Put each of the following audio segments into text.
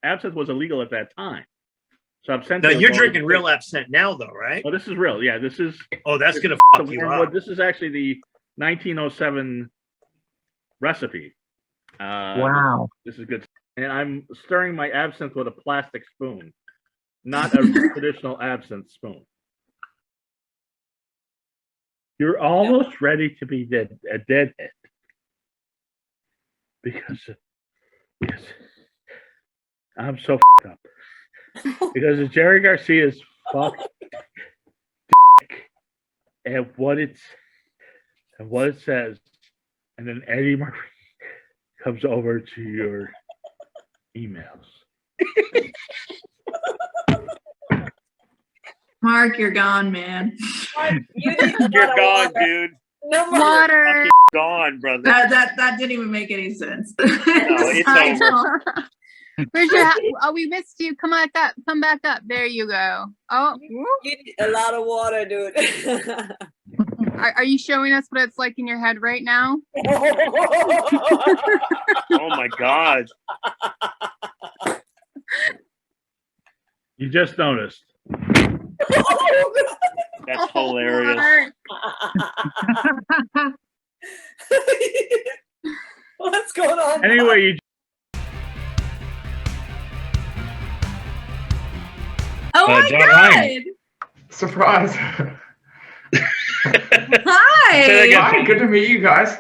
absinthe was illegal at that time. So absinthe. Now you're drinking real absinthe now, though, right? Oh, this is real. Yeah, this is. Oh, that's gonna fuck you up. This is actually the 1907 recipe. Wow. This is good. And I'm stirring my absinthe with a plastic spoon, not a traditional absinthe spoon. You're almost ready to be a deadhead. Because I'm so fucked up. Because of Jerry Garcia's fucked dick and what it says, and then Eddie Murphy comes over to your emails. Mark, you're gone, man. You're gone, dude. No Water. Gone, brother. That didn't even make any sense. No, it's over. Where's your? Oh, we missed you. Come back up. Come back up. There you go. Oh, You need a lot of water, dude. are you showing us what it's like in your head right now? Oh my God. You just noticed. That's hilarious. What's going on? Anyway, you. Oh my John God! Ryan. Surprise. Hi. Hi, good to meet you guys.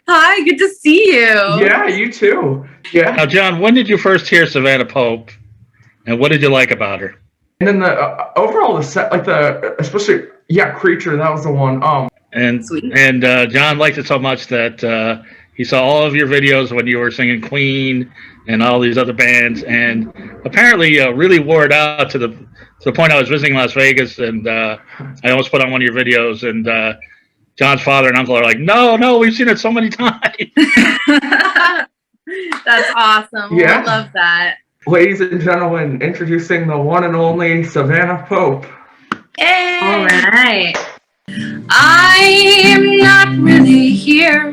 Hi, good to see you. Yeah, you too. Yeah. Now, John, when did you first hear Savannah Pope, and what did you like about her? And then the overall, the set, like especially, Creature, that was the one. And Sweet. and John liked it so much that he saw all of your videos when you were singing Queen and all these other bands, and apparently really wore it out to the point I was visiting Las Vegas, and I almost put on one of your videos, and John's father and uncle are like, no, we've seen it so many times. That's awesome. Yeah. I love that. Ladies and gentlemen, introducing the one and only Savannah Pope. Hey. All right. I'm not really here,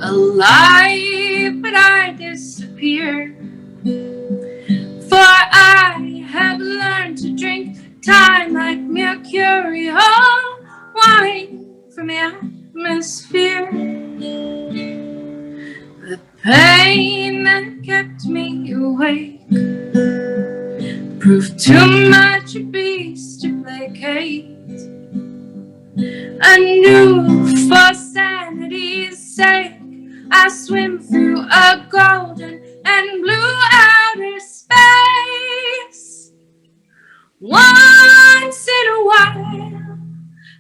alive, but I disappear. For I have learned to drink time like mercurial wine from the atmosphere. The pain that kept me awake proved too much a beast to placate. Anew, for sanity's sake, I swim through a golden and blue outer space. Once in a while,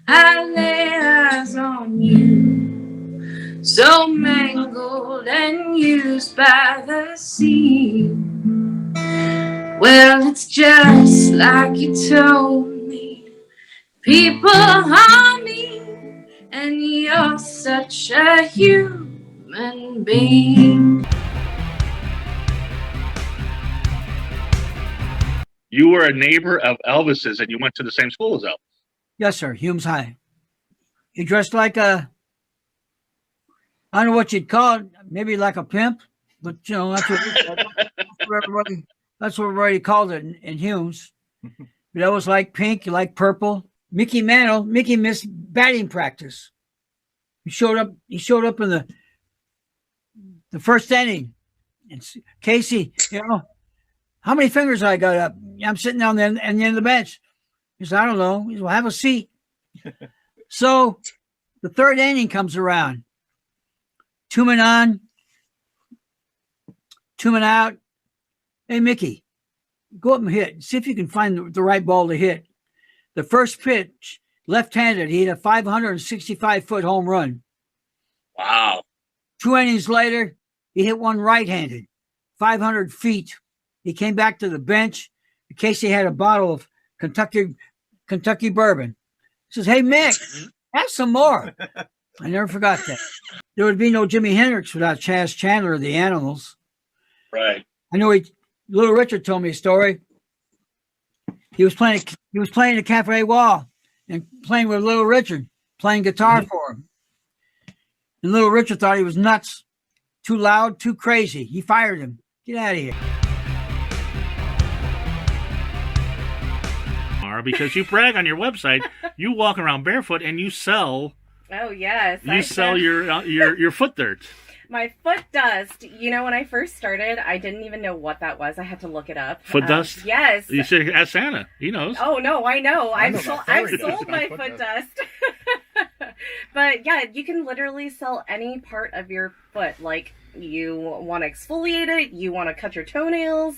I lay eyes on you, so mangled and used by the sea. Well, it's just like you told me. People harm me, and you're such a human being. You were a neighbor of Elvis's, and you went to the same school as Elvis. Yes, sir. Humes High. He dressed like a, I don't know what you'd call it, maybe like a pimp, but that's what everybody called it in Humes. But I was like pink, you like purple. Mickey missed batting practice. He showed up in the first inning. And Casey, how many fingers I got up? I'm sitting down there at the end of the bench. He said, I don't know. He said, well, have a seat. So the third inning comes around. 2 men on, 2 men out. Hey, Mickey, go up and hit. See if you can find the right ball to hit. The first pitch, left-handed, he hit a 565-foot home run. Wow. 2 innings later, he hit one right-handed, 500 feet. He came back to the bench. Casey had a bottle of Kentucky bourbon. He says, hey, Mick, have some more. I never forgot that. There would be no Jimi Hendrix without Chaz Chandler of the Animals. Right. I know Little Richard told me a story. He was playing the Cafe Wall and playing with Little Richard, playing guitar for him. And Little Richard thought he was nuts, too loud, too crazy. He fired him. Get out of here. Because you brag on your website, you walk around barefoot and you sell. Oh yes, You sell your foot dirt. my foot dust. You know, when I first started, I didn't even know what that was. I had to look it up. Foot dust? Yes. You should ask Santa. He knows. Oh no, I know. I know I've about fairy sold dust, my not foot foot dust. But yeah, you can literally sell any part of your foot. Like you want to exfoliate it, you want to cut your toenails.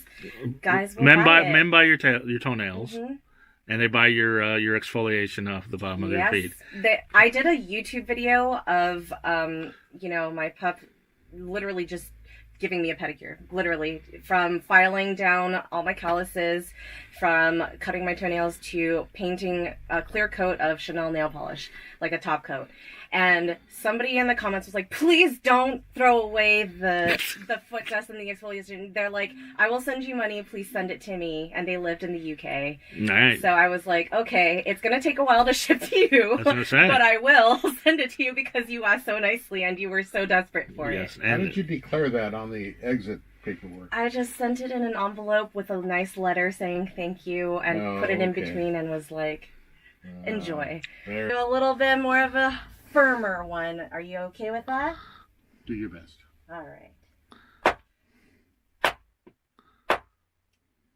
Guys, will buy it. Men buy your toenails. Mhm. And they buy your exfoliation off the bottom of their feet. I did a YouTube video of my pup literally just giving me a pedicure. Literally, from filing down all my calluses, from cutting my toenails to painting a clear coat of Chanel nail polish, like a top coat. And somebody in the comments was like, please don't throw away the foot dust and the exfoliation. They're like, I will send you money, please send it to me. And they lived in the UK. Nice. So I was like, okay, it's going to take a while to ship to you, but I will send it to you because you asked so nicely and you were so desperate for it. How did you declare that on the exit paperwork? I just sent it in an envelope with a nice letter saying thank you and put it in between and was like, enjoy. There. Do a little bit more of a firmer one. Are you okay with that? Do your best. All right.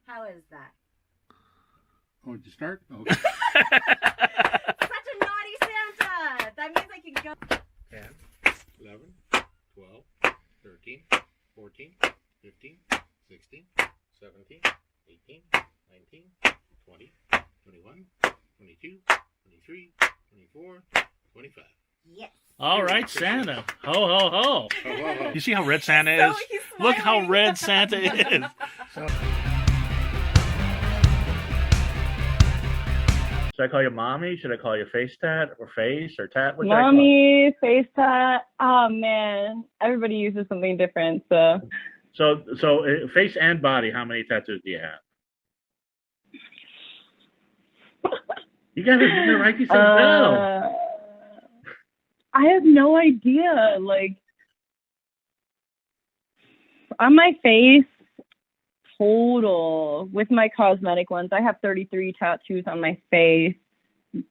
How is that? Oh, did you start? Okay. Such a naughty Santa! That means I can go. 10, 11, 12, 13, 14, 15, 16, 17, 18, 19, 20, 21, 22, 23, 24, 25. Yes. All right, Santa. Ho, ho, ho. You see how red Santa is? he's Look how smiling. red Santa is. Should I call you Mommy? Should I call you Face Tat or Face or Tat? What should I call you? Mommy, face tat. Oh man, everybody uses something different. So So face and body, how many tattoos do you have? You gotta write these things down. I have no idea. Like on my face, total with my cosmetic ones, I have 33 tattoos on my face,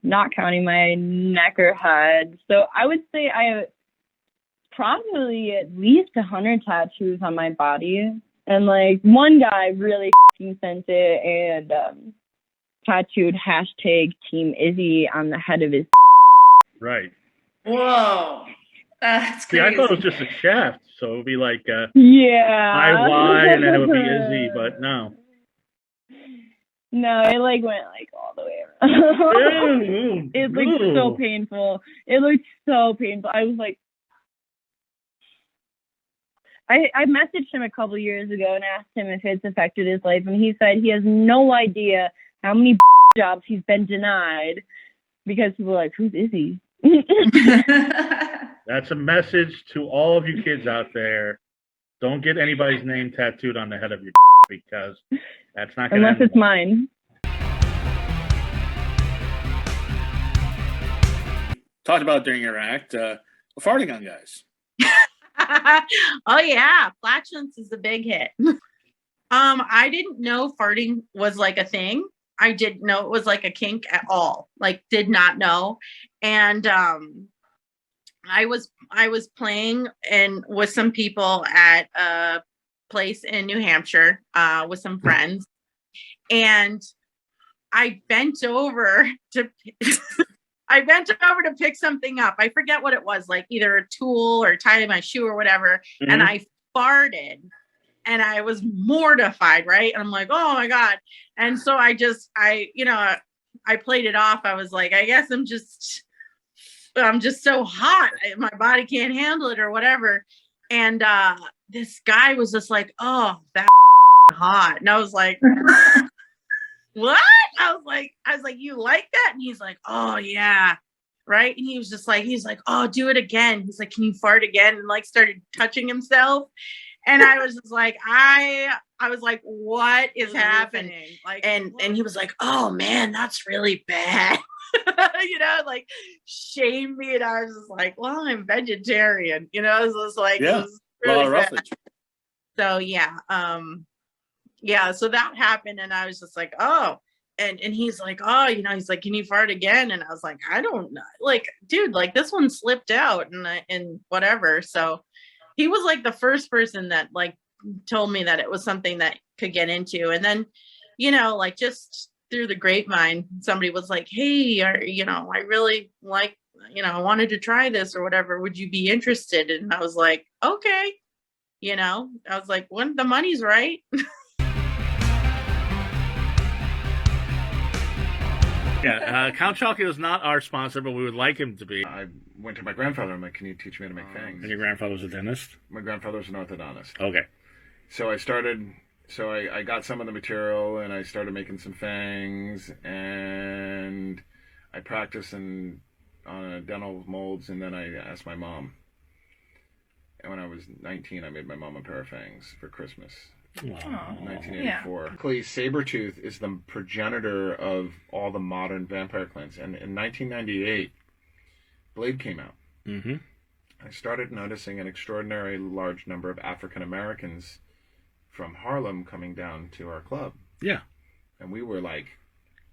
not counting my neck or head. So I would say I have probably at least 100 tattoos on my body. And like one guy really sent it and tattooed hashtag Team Izzy on the head of his. Right. Whoa. That's See, crazy. I thought it was just a shaft, so it would be like Yeah. IY and then it would be Izzy, but no. No, it like went like all the way around. It looked so painful. It looked so painful. I was like, I messaged him a couple years ago and asked him if it's affected his life, and he said he has no idea how many jobs he's been denied because people are like, who's Izzy? That's a message to all of you kids out there. Don't get anybody's name tattooed on the head of your because that's not going to Unless it's mine. Talked about during your act, farting on guys. Oh yeah, flatulence is a big hit. I didn't know farting was like a thing. I didn't know it was like a kink at all. Like, did not know. And I was playing and with some people at a place in New Hampshire with some friends, and I bent over to pick something up. I forget what it was, like either a tool or tie my shoe or whatever. Mm-hmm. And I farted and I was mortified, right? And I'm like, oh my God. And so I played it off. I was like, I guess I'm just so hot. My body can't handle it or whatever. And this guy was just like, oh, that's hot. And I was like, what? I was like, you like that? And he's like, oh yeah. Right. And he was like, oh, do it again. He's like, can you fart again? And like started touching himself. And I was just like, I was like, what is happening? Like, and he was like, oh man, that's really bad. Like shame me. And I was just like, well, I'm vegetarian, it was just like, Yeah. it was really bad. So yeah, so that happened, and I was just like, oh, and he's like, oh, he's like, can you fart again? And I was like, I don't know, like, dude, like this one slipped out and whatever. So he was like the first person that like told me that it was something that could get into. And then, like just through the grapevine, somebody was like, hey, I really like, I wanted to try this or whatever. Would you be interested? And I was like, okay. I was like, when the money's right. Yeah, Count Chocula is not our sponsor, but we would like him to be. I went to my grandfather. I'm like, can you teach me how to make fangs? And your grandfather was a dentist? My grandfather was an orthodontist. Okay. So I got some of the material and I started making some fangs, and I practiced on dental molds, and then I asked my mom. And when I was 19, I made my mom a pair of fangs for Christmas. Wow. 1984. Basically, Sabretooth is the progenitor of all the modern vampire clans. And in 1998, Blade came out. Mm-hmm. I started noticing an extraordinarily large number of African Americans from Harlem coming down to our club. Yeah. And we were like,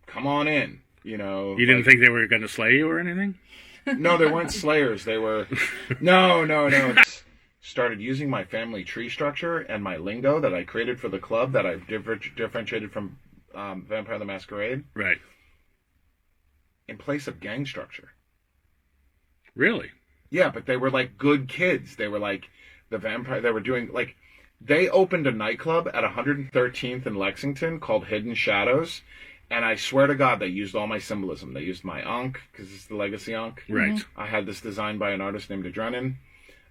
come on in. You didn't think they were going to slay you or anything? No, they weren't slayers. They were... No. Started using my family tree structure and my lingo that I created for the club that I differentiated from Vampire the Masquerade. Right. In place of gang structure. Really? Yeah, but they were like good kids. They were like the vampire. They were doing like... They opened a nightclub at 113th in Lexington called Hidden Shadows. And I swear to God, they used all my symbolism. They used my Ankh, because it's the legacy Ankh. Right. I had this designed by an artist named Adrenin.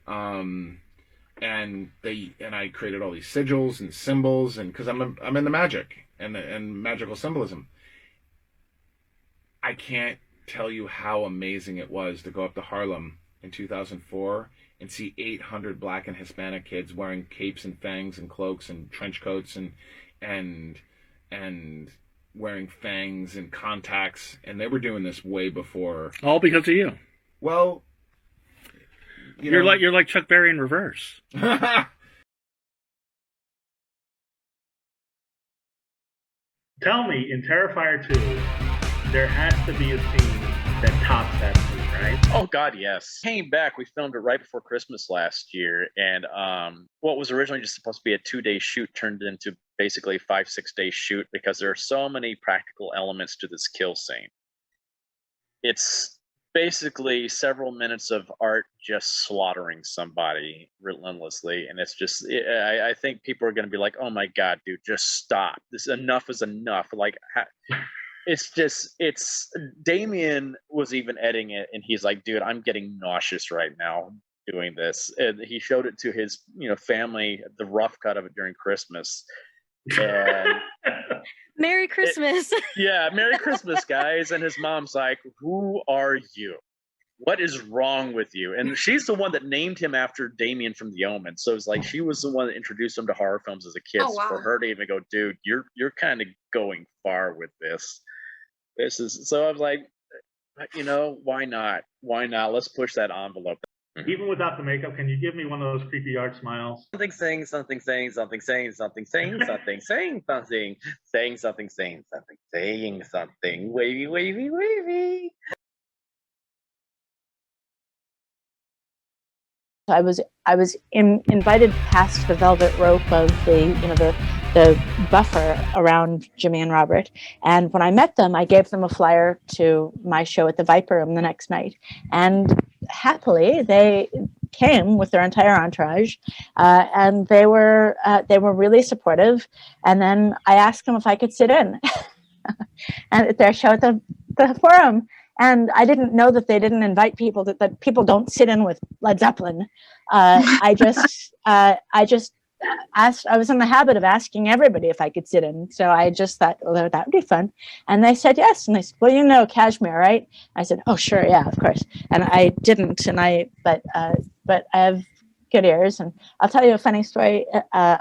And I created all these sigils and symbols, and because I'm in the magic and magical symbolism. I can't tell you how amazing it was to go up to Harlem in 2004 and see 800 Black and Hispanic kids wearing capes and fangs and cloaks and trench coats and wearing fangs and contacts, and they were doing this way before. All because of you. Well. You're like Chuck Berry in reverse. Tell me, in Terrifier 2, there has to be a scene that tops that scene, right? Oh God, yes. Came back. We filmed it right before Christmas last year, and what was originally just supposed to be a 2-day shoot turned into basically a 5-6 day shoot because there are so many practical elements to this kill scene. It's basically several minutes of art just slaughtering somebody relentlessly, and it's just I think people are going to be like, oh my God, dude, just stop, this enough is enough. Like it's Damien was even editing it, and he's like, dude, I'm getting nauseous right now doing this. And he showed it to his family, the rough cut of it during Christmas, and Merry Christmas. Merry Christmas, guys. And his mom's like, who are you? What is wrong with you? And she's the one that named him after Damien from The Omen. So it's like she was the one that introduced him to horror films as a kid. Oh, wow. For her to even go, dude, you're kind of going far with this. So I was like, why not? Why not? Let's push that envelope. Even without the makeup, can you give me one of those creepy art smiles? Something saying something saying something saying something saying something saying something saying something saying something saying something wavy wavy wavy. I was invited past the velvet rope of the buffer around Jimmy and Robert, and when I met them, I gave them a flyer to my show at the Viper Room the next night, and happily they came with their entire entourage, and they were really supportive. And then I asked them if I could sit in and at their show at the Forum. And I didn't know that they didn't invite people, that people don't sit in with Led Zeppelin. I just asked, I was in the habit of asking everybody if I could sit in. So I just thought, well, that would be fun. And they said yes. And they said, well, Kashmir, right? I said, oh, sure. Yeah, of course. And I didn't. But I have good ears. And I'll tell you a funny story.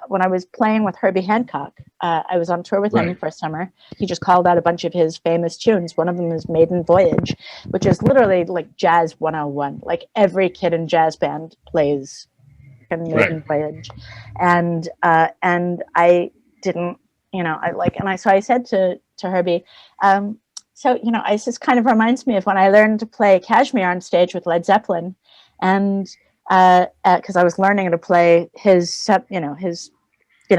When I was playing with Herbie Hancock, I was on tour with him for a summer. He just called out a bunch of his famous tunes. One of them is Maiden Voyage, which is literally like Jazz 101. Like every kid in jazz band plays African maiden voyage, and I didn't, so I said to Herbie, so this kind of reminds me of when I learned to play Kashmir on stage with Led Zeppelin, and because I was learning to play his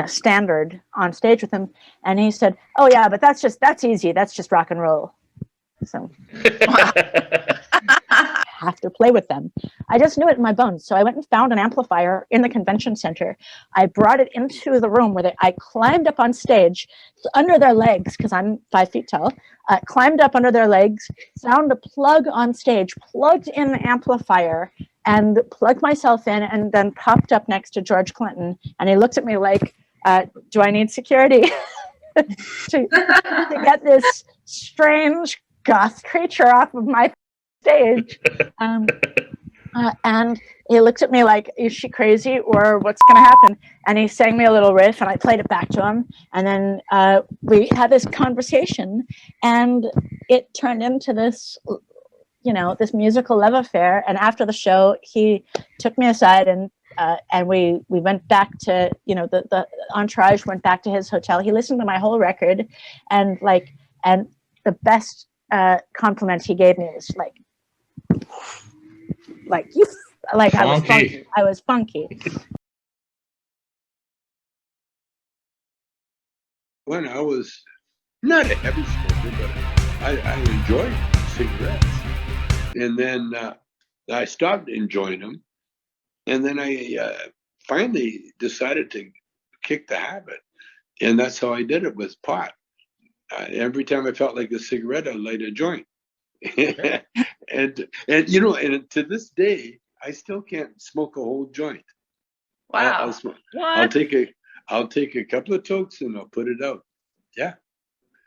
standard on stage with him, and he said, "Oh yeah, but that's easy. That's just rock and roll." So have to play with them. I just knew it in my bones. So I went and found an amplifier in the convention center. I brought it into the room where I climbed up on stage under their legs, because I'm 5 feet tall, climbed up under their legs, found a plug on stage, plugged in the amplifier, and plugged myself in, and then popped up next to George Clinton. And he looked at me like, do I need security to get this strange goth creature off of my stage? And he looked at me like, is she crazy, or what's going to happen? And he sang me a little riff, and I played it back to him. And then we had this conversation, and it turned into this, this musical love affair. And after the show, he took me aside, and we went back to, the entourage went back to his hotel. He listened to my whole record, and the best compliment he gave me was I was funky. When I was not a heavy smoker, but I enjoyed cigarettes, and then I stopped enjoying them, and then I finally decided to kick the habit, and that's how I did it with pot. Every time I felt like a cigarette, I'd light a joint. and to this day, I still can't smoke a whole joint. Wow. I'll take a couple of tokes and I'll put it out. Yeah.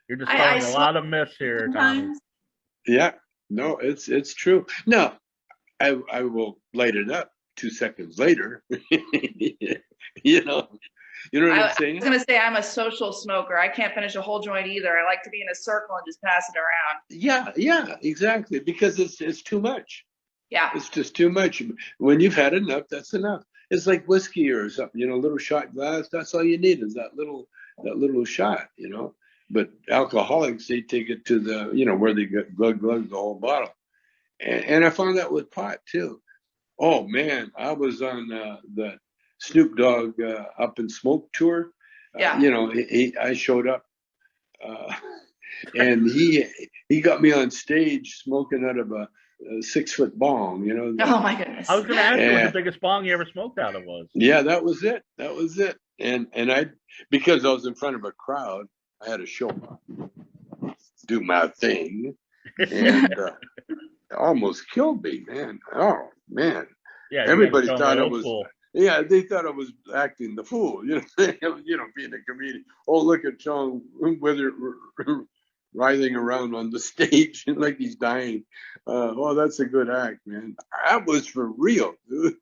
You're dispelling a lot of myths here, Tommy. Yeah. No, it's true. No, I will light it up 2 seconds later. You know what I'm saying? I was going to say I'm a social smoker. I can't finish a whole joint either. I like to be in a circle and just pass it around. Yeah, exactly. Because it's too much. Yeah. It's just too much. When you've had enough, that's enough. It's like whiskey or something, a little shot glass. That's all you need is that little shot, But alcoholics, they take it to the, where they get glug the whole bottle. And I found that with pot too. Oh man, I was on the Snoop Dogg Up in Smoke tour. Yeah. I showed up, and he got me on stage smoking out of a 6-foot bong. Oh my goodness! I was going to ask you what the biggest bong you ever smoked out of was. Yeah, that was it. And I, because I was in front of a crowd, I had to show up, do my thing, and almost killed me, man. Oh man! Yeah, everybody thought it was. Cool. Yeah, they thought I was acting the fool, being a comedian. Oh, look at Chong writhing around on the stage like he's dying. Oh, that's a good act, man. That was for real, dude.